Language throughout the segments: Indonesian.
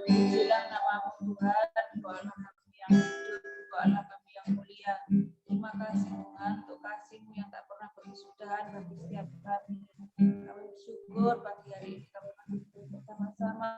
Pujilah nama-Mu Tuhan, doalah kami yang hidup, doalah kami yang mulia. Terima kasih Tuhan untuk kasih-Mu yang tak pernah berkesudahan bagi setiap kami. Kami bersyukur pagi hari ini kami masih bersama-sama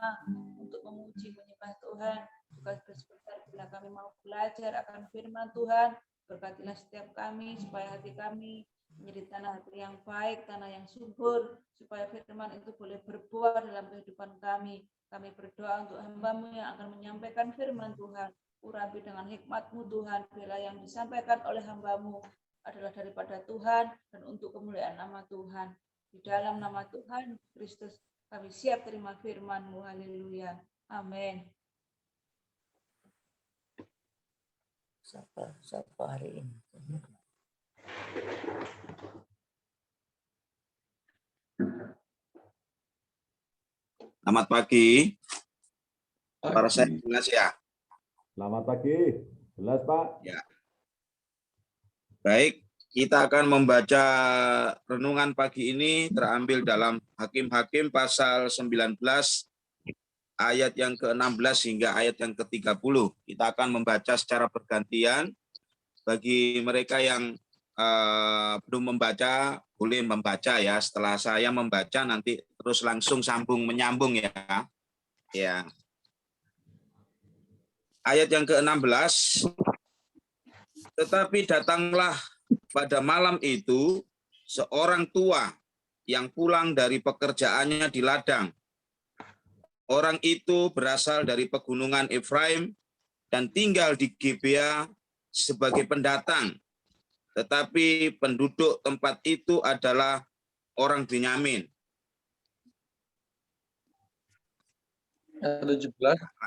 untuk memuji menyembah Tuhan. Juga sebentar bila kami mau belajar akan firman Tuhan, berkatilah setiap kami supaya hati kami menjadi tanah hati yang baik, tanah yang subur, supaya firman itu boleh berbuah dalam kehidupan kami. Kami berdoa untuk hamba-Mu yang akan menyampaikan firman Tuhan. Urapi dengan hikmat-Mu Tuhan, bila yang disampaikan oleh hamba-Mu adalah daripada Tuhan dan untuk kemuliaan nama Tuhan. Di dalam nama Tuhan Kristus kami siap terima firman-Mu. Haleluya. Amin. Siapa hari ini? Selamat pagi. Suara saya jelas ya? Selamat pagi. Jelas, Pak? Ya. Baik, kita akan membaca renungan pagi ini terambil dalam Hakim-Hakim pasal 19 ayat yang ke-16 hingga ayat yang ke-30. Kita akan membaca secara bergantian. Bagi mereka yang belum membaca, boleh membaca ya. Setelah saya membaca nanti terus langsung sambung menyambung ya. Ya. Ayat yang ke-16. Tetapi datanglah pada malam itu seorang tua yang pulang dari pekerjaannya di ladang. Orang itu berasal dari pegunungan Efraim dan tinggal di Gibea sebagai pendatang. Tetapi penduduk tempat itu adalah orang Benyamin. 17.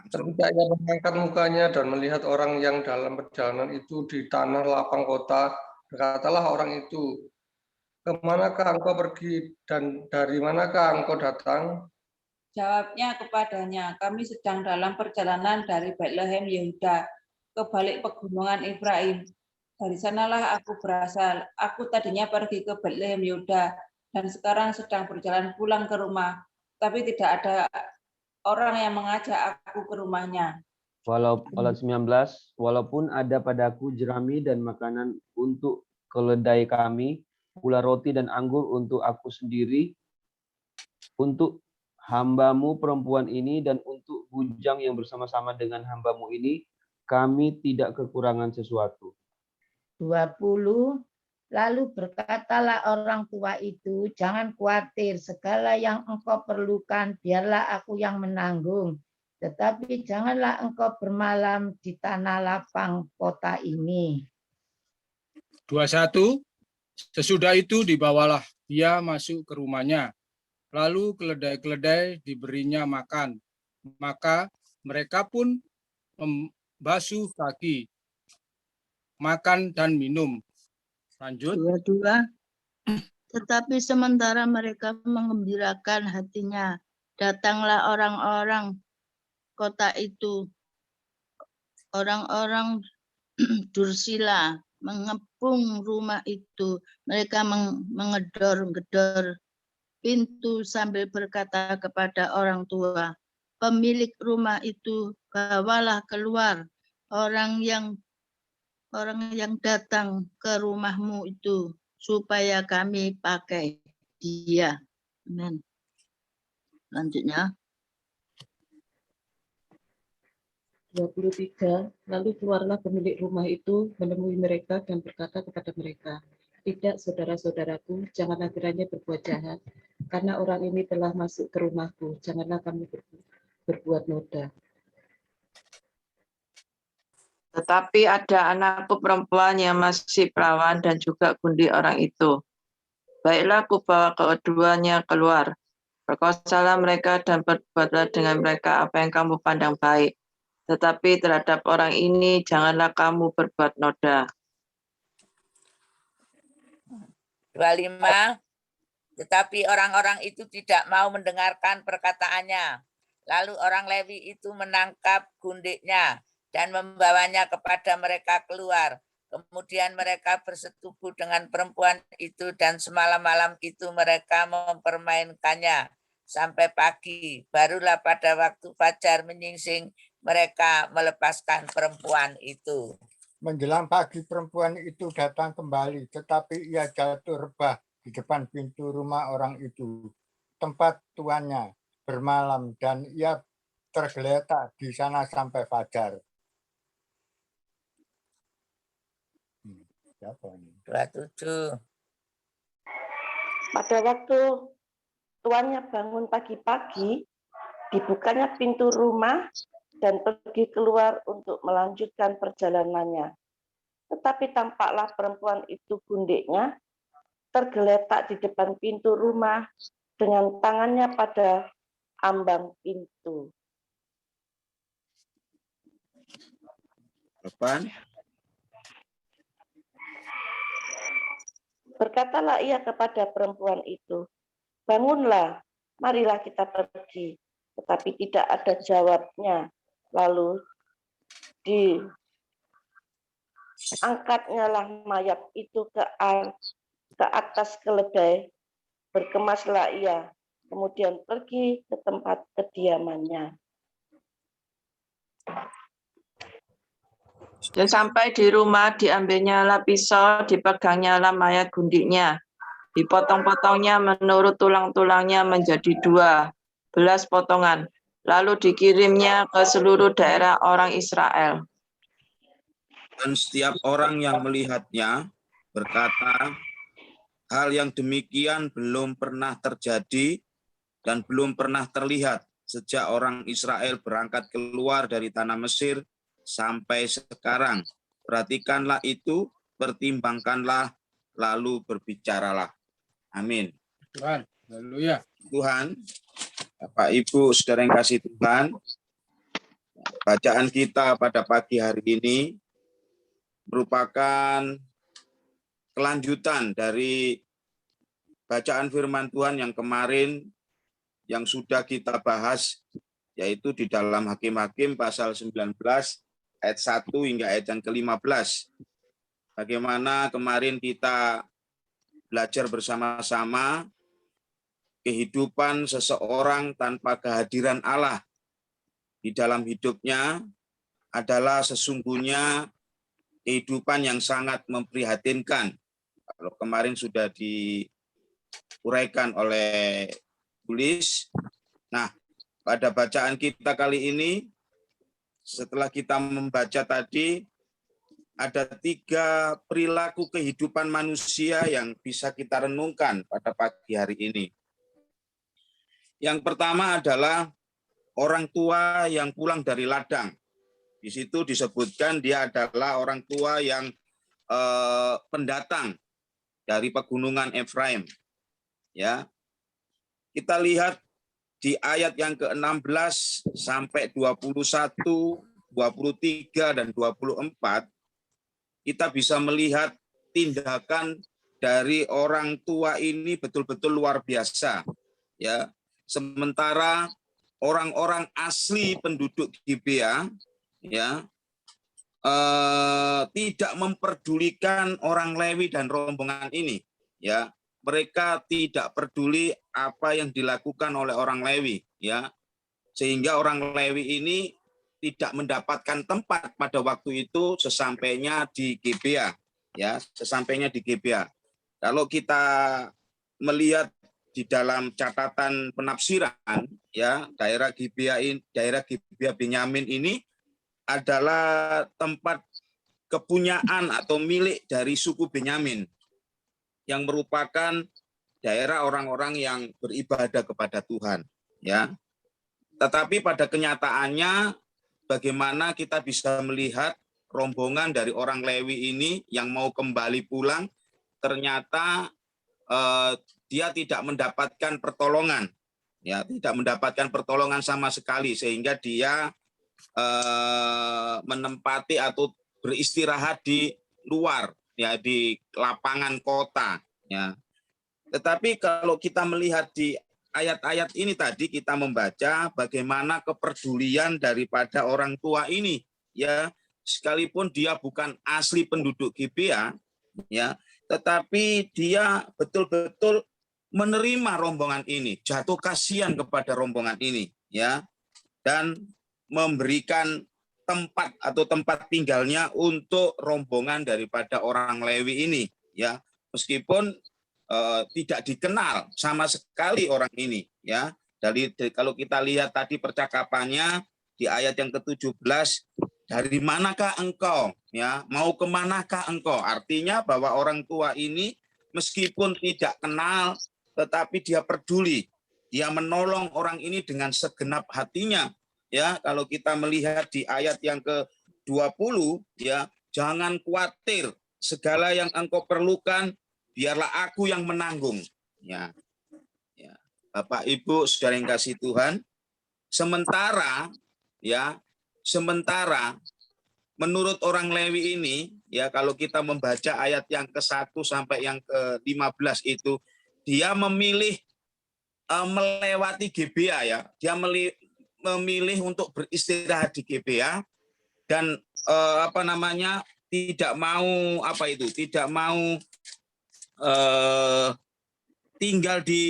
Ketika ia mengangkat mukanya dan melihat orang yang dalam perjalanan itu di tanah lapang kota, berkatalah orang itu, "Kemanakah engkau pergi dan dari manakah engkau datang?" Jawabnya kepadanya, kami sedang dalam perjalanan dari Bethlehem Yehuda ke balik pegunungan Efraim. Dari sanalah aku berasal. Aku tadinya pergi ke Bethlehem Yehuda dan sekarang sedang berjalan pulang ke rumah. Tapi tidak ada orang yang mengajak aku ke rumahnya. Walaupun ada padaku jerami dan makanan untuk keledai kami, pula roti dan anggur untuk aku sendiri, untuk hamba-Mu perempuan ini dan untuk bujang yang bersama-sama dengan hamba-Mu ini, kami tidak kekurangan sesuatu. 20. Lalu berkatalah orang tua itu, jangan khawatir, segala yang engkau perlukan, biarlah aku yang menanggung. Tetapi janganlah engkau bermalam di tanah lapang kota ini. 21. Sesudah itu dibawalah dia masuk ke rumahnya. Lalu keledai-keledai diberinya makan. Maka mereka pun membasuh kaki, makan dan minum. Lanjut. 22. Tetapi sementara mereka mengembirakan hatinya, datanglah orang-orang kota itu, orang-orang Dursila, mengepung rumah itu. Mereka mengedor-gedor pintu sambil berkata kepada orang tua, pemilik rumah itu, bawalah keluar orang yang datang ke rumahmu itu, supaya kami pakai dia. Amin. Lanjutnya. 23, lalu keluarlah pemilik rumah itu menemui mereka dan berkata kepada mereka, "Tidak, saudara-saudaraku, janganlah kiranya berbuat jahat, karena orang ini telah masuk ke rumahku, janganlah kamu berbuat noda." Tetapi ada anakku perempuan yang masih perawan dan juga gundi orang itu. Baiklah, aku bawa keduanya keluar. Perkosalah mereka dan berbuatlah dengan mereka apa yang kamu pandang baik. Tetapi terhadap orang ini janganlah kamu berbuat noda. 25. Tetapi orang-orang itu tidak mau mendengarkan perkataannya. Lalu orang Lewi itu menangkap gundiknya dan membawanya kepada mereka keluar. Kemudian mereka bersetubuh dengan perempuan itu dan semalam-malam itu mereka mempermainkannya sampai pagi. Barulah pada waktu fajar menyingsing mereka melepaskan perempuan itu. Menjelang pagi perempuan itu datang kembali, tetapi ia jatuh rebah di depan pintu rumah orang itu, tempat tuannya bermalam, dan ia tergeletak di sana sampai fajar. 27. Pada waktu tuannya bangun pagi-pagi, dibukanya pintu rumah dan pergi keluar untuk melanjutkan perjalanannya. Tetapi tampaklah perempuan itu gundiknya tergeletak di depan pintu rumah dengan tangannya pada ambang pintu. Depan. Berkatalah ia kepada perempuan itu, "Bangunlah, marilah kita pergi." Tetapi tidak ada jawabnya. Lalu diangkatnya lah mayat itu ke atas keledai, berkemaslah ia, kemudian pergi ke tempat kediamannya. Dan sampai di rumah diambilnya lah pisau, dipegangnya lah mayat gundiknya. Dipotong-potongnya menurut tulang-tulangnya menjadi 12 potongan. Lalu dikirimnya ke seluruh daerah orang Israel. Dan setiap orang yang melihatnya berkata, hal yang demikian belum pernah terjadi dan belum pernah terlihat sejak orang Israel berangkat keluar dari tanah Mesir sampai sekarang. Perhatikanlah itu, pertimbangkanlah, lalu berbicaralah. Amin. Tuhan, haleluya. Tuhan, Bapak Ibu, saudara yang kasih Tuhan, bacaan kita pada pagi hari ini merupakan kelanjutan dari bacaan firman Tuhan yang kemarin yang sudah kita bahas, yaitu di dalam Hakim-Hakim pasal 19 ayat 1 hingga ayat yang ke-15. Bagaimana kemarin kita belajar bersama-sama kehidupan seseorang tanpa kehadiran Allah di dalam hidupnya adalah sesungguhnya kehidupan yang sangat memprihatinkan. Kalau kemarin sudah diuraikan oleh tulis. Nah, pada bacaan kita kali ini, setelah kita membaca tadi, ada 3 perilaku kehidupan manusia yang bisa kita renungkan pada pagi hari ini. Yang pertama adalah orang tua yang pulang dari ladang. Di situ disebutkan dia adalah orang tua yang pendatang dari pegunungan Efraim. Ya, kita lihat di ayat yang ke-16 sampai 21, 23 dan 24, kita bisa melihat tindakan dari orang tua ini betul-betul luar biasa. Ya, sementara orang-orang asli penduduk Gibea ya tidak memperdulikan orang Lewi dan rombongan ini. Ya, mereka tidak peduli apa yang dilakukan oleh orang Lewi, ya, sehingga orang Lewi ini tidak mendapatkan tempat pada waktu itu sesampainya di Gibea, ya, sesampainya di Gibea. Kalau kita melihat di dalam catatan penafsiran, ya, daerah Gibea Benyamin ini adalah tempat kepunyaan atau milik dari suku Benyamin yang merupakan daerah orang-orang yang beribadah kepada Tuhan, ya. Tetapi pada kenyataannya bagaimana kita bisa melihat rombongan dari orang Lewi ini yang mau kembali pulang, ternyata dia tidak mendapatkan pertolongan, ya, tidak mendapatkan pertolongan sama sekali, sehingga dia menempati atau beristirahat di luar, ya, di lapangan kota, ya. Tetapi kalau kita melihat di ayat-ayat ini tadi, kita membaca bagaimana kepedulian daripada orang tua ini, ya, sekalipun dia bukan asli penduduk Gibea, ya, tetapi dia betul-betul menerima rombongan ini, jatuh kasihan kepada rombongan ini, ya, dan memberikan tempat atau tempat tinggalnya untuk rombongan daripada orang Lewi ini, ya, meskipun tidak dikenal sama sekali orang ini, ya. Kalau kita lihat tadi percakapannya di ayat yang ke-17, dari manakah engkau, ya, mau kemanakah engkau? Artinya bahwa orang tua ini meskipun tidak kenal, tetapi dia peduli, dia menolong orang ini dengan segenap hatinya, ya. Kalau kita melihat di ayat yang ke-20, ya, jangan khawatir, segala yang engkau perlukan biarlah aku yang menanggung, ya. Ya. Bapak Ibu saudara yang kasih Tuhan, sementara menurut orang Lewi ini, ya, kalau kita membaca ayat yang ke-1 sampai yang ke-15 itu, dia memilih melewati Gibea, ya. Dia memilih untuk beristirahat di Gibea dan tidak mau tinggal di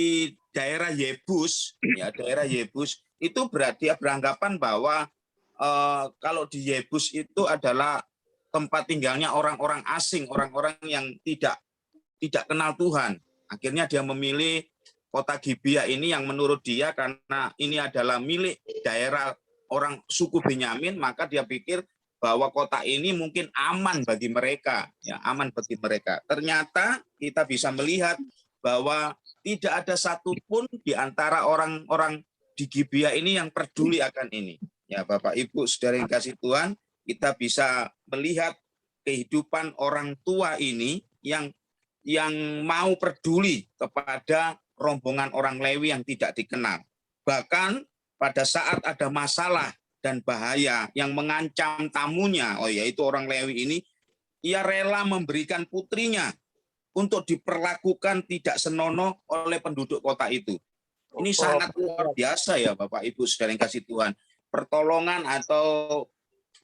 daerah Yebus, ya, daerah Yebus itu dia beranggapan bahwa kalau di Yebus itu adalah tempat tinggalnya orang-orang asing, orang-orang yang tidak kenal Tuhan. Akhirnya dia memilih kota Gibea ini yang menurut dia karena ini adalah milik daerah orang suku Benyamin, maka dia pikir bahwa kota ini mungkin aman bagi mereka, ya, aman bagi mereka. Ternyata kita bisa melihat bahwa tidak ada satupun di antara orang-orang di Gibea ini yang peduli akan ini. Ya, Bapak Ibu saudara yang kasih Tuhan, kita bisa melihat kehidupan orang tua ini yang mau peduli kepada rombongan orang Lewi yang tidak dikenal. Bahkan pada saat ada masalah dan bahaya yang mengancam tamunya, yaitu orang Lewi ini, ia rela memberikan putrinya untuk diperlakukan tidak senonoh oleh penduduk kota itu. Ini sangat luar biasa, ya Bapak Ibu saudara yang kasih Tuhan. Pertolongan atau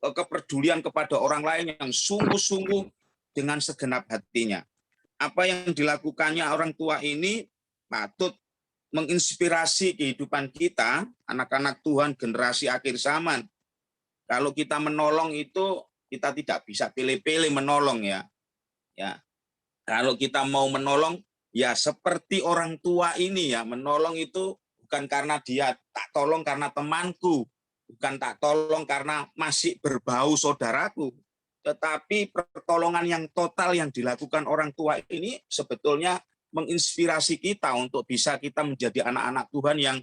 kepedulian kepada orang lain yang sungguh-sungguh dengan segenap hatinya. Apa yang dilakukannya orang tua ini patut menginspirasi kehidupan kita, anak-anak Tuhan generasi akhir zaman. Kalau kita menolong itu, kita tidak bisa pilih-pilih menolong, ya. Ya. Kalau kita mau menolong, ya seperti orang tua ini, ya, menolong itu bukan karena dia tak tolong karena temanku, bukan tak tolong karena masih berbau saudaraku, tetapi pertolongan yang total yang dilakukan orang tua ini sebetulnya menginspirasi kita untuk bisa kita menjadi anak-anak Tuhan yang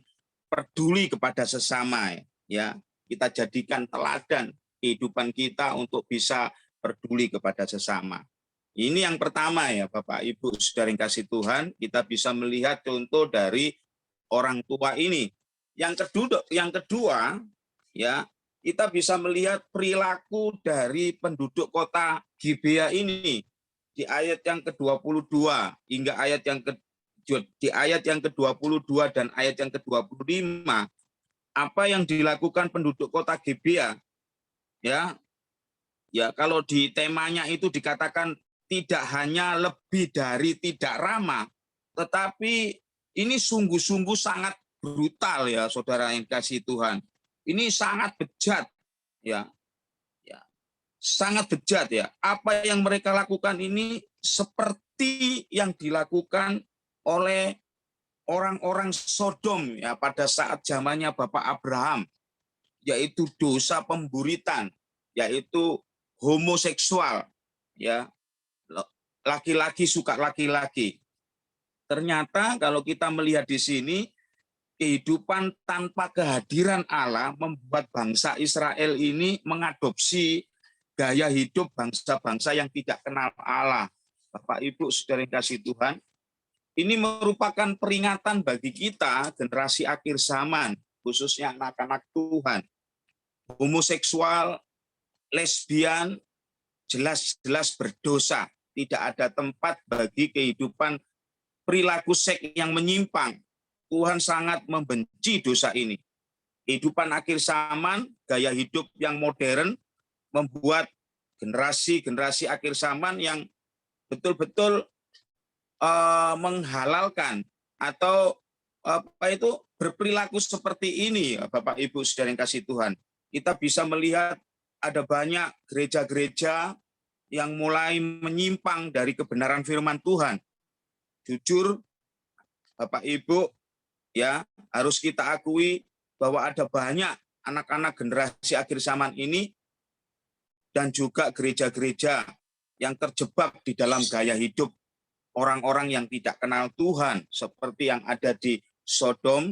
peduli kepada sesama, ya. Kita jadikan teladan kehidupan kita untuk bisa peduli kepada sesama. Ini yang pertama, ya Bapak Ibu saudara yang kasih Tuhan, kita bisa melihat contoh dari orang tua ini. Yang kedua, ya, kita bisa melihat perilaku dari penduduk kota Gibea ini di ayat yang ke-22 hingga di ayat yang ke-22 dan ayat yang ke-25. Apa yang dilakukan penduduk kota Gibea, ya. Ya, kalau di temanya itu dikatakan tidak hanya lebih dari tidak ramah, tetapi ini sungguh-sungguh sangat brutal, ya saudara yang kasih Tuhan. Ini sangat bejat, ya. Ya. Sangat bejat, ya. Apa yang mereka lakukan ini seperti yang dilakukan oleh orang-orang Sodom, ya, pada saat zamannya Bapak Abraham, yaitu dosa pemburitan. yaitu homoseksual, ya, laki-laki suka laki-laki. Ternyata kalau kita melihat di sini, kehidupan tanpa kehadiran Allah membuat bangsa Israel ini mengadopsi gaya hidup bangsa-bangsa yang tidak kenal Allah. Bapak Ibu saudara yang kasih Tuhan, ini merupakan peringatan bagi kita generasi akhir zaman, khususnya anak-anak Tuhan. Homoseksual, lesbian, jelas-jelas berdosa. Tidak ada tempat bagi kehidupan perilaku seks yang menyimpang. Tuhan sangat membenci dosa ini. Kehidupan akhir zaman, gaya hidup yang modern, membuat generasi-generasi akhir zaman yang betul-betul menghalalkan atau berperilaku seperti ini, Bapak Ibu saudara yang kasih Tuhan. Kita bisa melihat ada banyak gereja-gereja yang mulai menyimpang dari kebenaran firman Tuhan. Jujur, Bapak Ibu, ya, harus kita akui bahwa ada banyak anak-anak generasi akhir zaman ini dan juga gereja-gereja yang terjebak di dalam gaya hidup orang-orang yang tidak kenal Tuhan, seperti yang ada di Sodom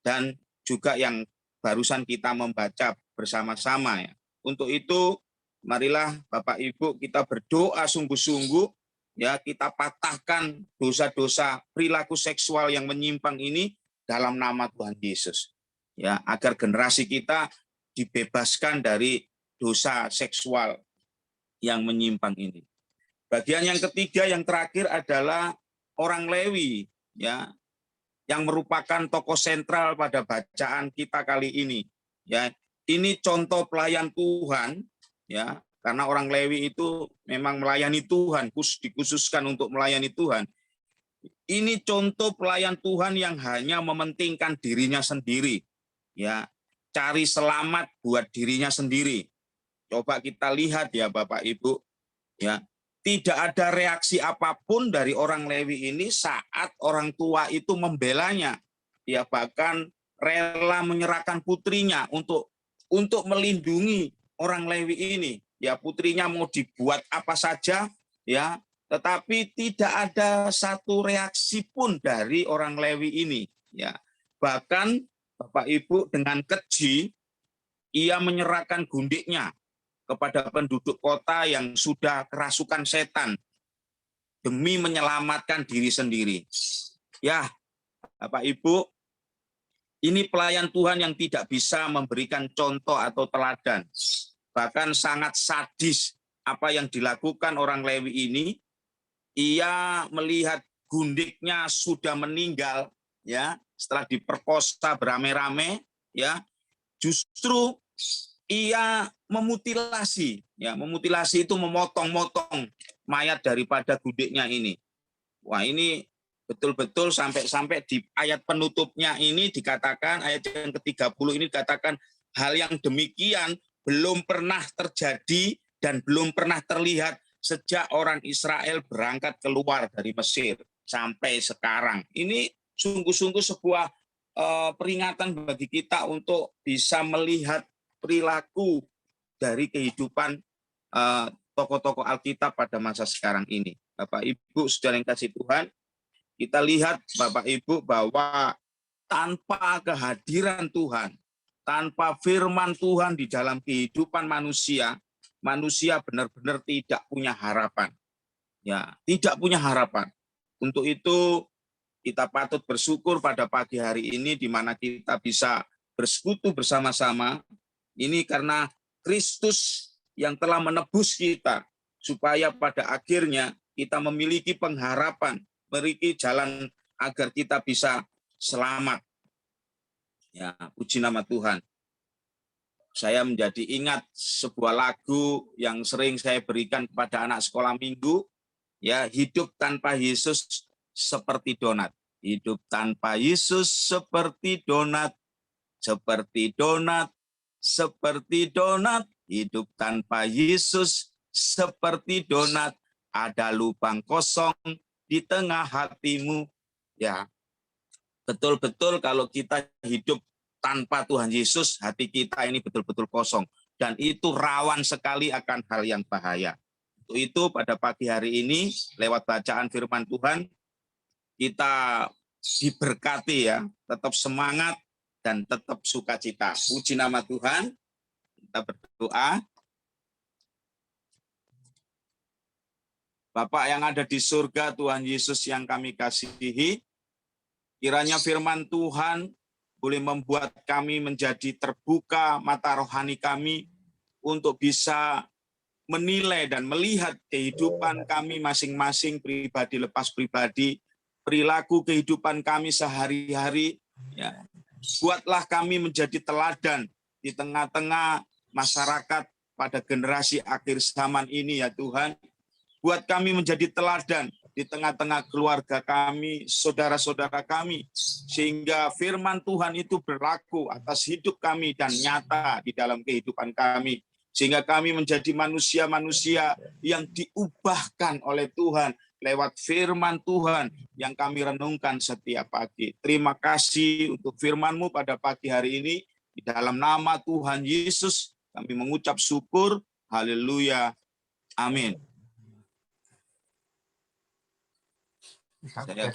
dan juga yang barusan kita membaca bersama-sama, ya. Untuk itu, marilah Bapak Ibu kita berdoa sungguh-sungguh, ya, kita patahkan dosa-dosa perilaku seksual yang menyimpang ini dalam nama Tuhan Yesus, ya, agar generasi kita dibebaskan dari dosa seksual yang menyimpang ini. Bagian yang ketiga, yang terakhir adalah orang Lewi, ya, yang merupakan tokoh sentral pada bacaan kita kali ini. Ya, ini contoh pelayan Tuhan, ya, karena orang Lewi itu memang melayani Tuhan, dikhususkan untuk melayani Tuhan. Ini contoh pelayan Tuhan yang hanya mementingkan dirinya sendiri, ya, cari selamat buat dirinya sendiri. Coba kita lihat ya Bapak Ibu, ya. Tidak ada reaksi apapun dari orang Lewi ini saat orang tua itu membelanya. Ya, bahkan rela menyerahkan putrinya untuk melindungi orang Lewi ini. Ya, putrinya mau dibuat apa saja, ya, tetapi tidak ada satu reaksi pun dari orang Lewi ini. Ya, bahkan Bapak Ibu dengan keji ia menyerahkan gundiknya kepada penduduk kota yang sudah kerasukan setan demi menyelamatkan diri sendiri. Ya, Bapak Ibu, ini pelayan Tuhan yang tidak bisa memberikan contoh atau teladan. Bahkan sangat sadis apa yang dilakukan orang Lewi ini. Ia melihat gundiknya sudah meninggal, ya, setelah diperkosa beramai-ramai, ya. Justru ia memutilasi, ya, memutilasi itu memotong-motong mayat daripada gundiknya ini. Wah, ini betul-betul sampai di ayat penutupnya ini dikatakan, ayat yang ke-30 ini dikatakan hal yang demikian belum pernah terjadi dan belum pernah terlihat sejak orang Israel berangkat keluar dari Mesir sampai sekarang. Ini sungguh-sungguh sebuah peringatan bagi kita untuk bisa melihat perilaku dari kehidupan tokoh-tokoh Alkitab pada masa sekarang ini. Bapak Ibu saudara yang kasih Tuhan, kita lihat Bapak Ibu bahwa tanpa kehadiran Tuhan, tanpa firman Tuhan di dalam kehidupan manusia, manusia benar-benar tidak punya harapan. Ya, tidak punya harapan. Untuk itu kita patut bersyukur pada pagi hari ini di mana kita bisa bersekutu bersama-sama. Ini karena Kristus yang telah menebus kita, supaya pada akhirnya kita memiliki pengharapan, memiliki jalan agar kita bisa selamat. Ya, puji nama Tuhan. Saya menjadi ingat sebuah lagu yang sering saya berikan kepada anak sekolah minggu, ya, hidup tanpa Yesus seperti donat. Hidup tanpa Yesus seperti donat, seperti donat, seperti donat. Hidup tanpa Yesus seperti donat, ada lubang kosong di tengah hatimu. Ya, betul-betul kalau kita hidup tanpa Tuhan Yesus, hati kita ini betul-betul kosong. dan itu rawan sekali akan hal yang bahaya. Untuk itu pada pagi hari ini lewat bacaan firman Tuhan kita diberkati ya, tetap semangat dan tetap sukacita. Puji nama Tuhan. Kita berdoa. Bapak yang ada di surga, Tuhan Yesus yang kami kasihi, kiranya firman Tuhan boleh membuat kami menjadi terbuka mata rohani kami untuk bisa menilai dan melihat kehidupan kami masing-masing, pribadi lepas pribadi, perilaku kehidupan kami sehari-hari. Ya. Buatlah kami menjadi teladan di tengah-tengah masyarakat pada generasi akhir zaman ini ya Tuhan. Buat kami menjadi teladan di tengah-tengah keluarga kami, saudara-saudara kami, sehingga firman Tuhan itu berlaku atas hidup kami dan nyata di dalam kehidupan kami, sehingga kami menjadi manusia-manusia yang diubahkan oleh Tuhan lewat firman Tuhan yang kami renungkan setiap pagi. Terima kasih untuk firman-Mu pada pagi hari ini. Di dalam nama Tuhan Yesus kami mengucap syukur. Haleluya. Amin. Saya